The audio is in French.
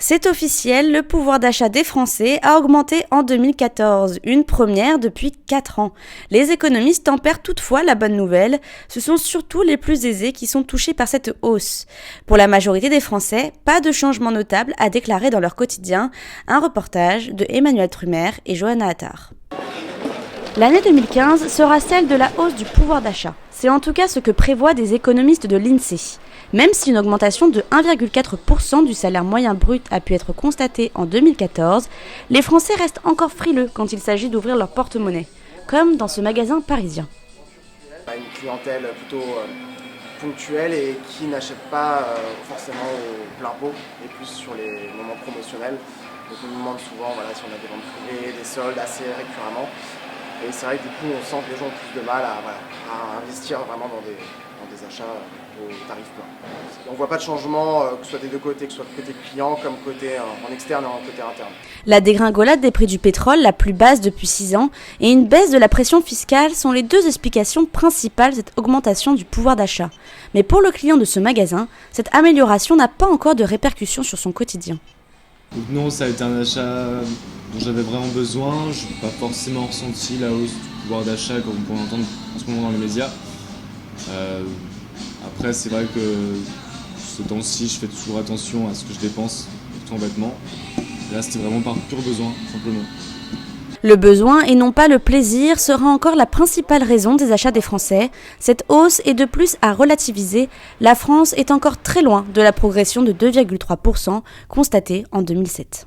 C'est officiel, le pouvoir d'achat des Français a augmenté en 2014, une première depuis 4 ans. Les économistes tempèrent toutefois la bonne nouvelle, ce sont surtout les plus aisés qui sont touchés par cette hausse. Pour la majorité des Français, pas de changement notable à déclarer dans leur quotidien, un reportage de Emmanuel Trumer et Johanna Attard. L'année 2015 sera celle de la hausse du pouvoir d'achat. C'est en tout cas ce que prévoient des économistes de l'INSEE. Même si une augmentation de 1,4% du salaire moyen brut a pu être constatée en 2014, les Français restent encore frileux quand il s'agit d'ouvrir leur porte-monnaie, comme dans ce magasin parisien. Une clientèle plutôt ponctuelle et qui n'achète pas forcément au plein pot et plus sur les moments promotionnels. Donc on nous demande souvent si on a des ventes privées, des soldes assez récurremment. Et c'est vrai que du coup on sent que les gens ont plus de mal à investir vraiment dans des achats au tarif plein. On ne voit pas de changement, que ce soit des deux côtés, que ce soit côté client comme côté en externe et en côté interne. La dégringolade des prix du pétrole, la plus basse depuis 6 ans, et une baisse de la pression fiscale sont les deux explications principales de cette augmentation du pouvoir d'achat. Mais pour le client de ce magasin, cette amélioration n'a pas encore de répercussions sur son quotidien. Donc non, ça a été un achat dont j'avais vraiment besoin. Je n'ai pas forcément ressenti la hausse du pouvoir d'achat comme on peut entendre en ce moment dans les médias. Après, c'est vrai que ce temps-ci, je fais toujours attention à ce que je dépense, surtout en vêtements. Et là, c'était vraiment par pur besoin, simplement. Le besoin et non pas le plaisir sera encore la principale raison des achats des Français. Cette hausse est de plus à relativiser. La France est encore très loin de la progression de 2,3% constatée en 2007.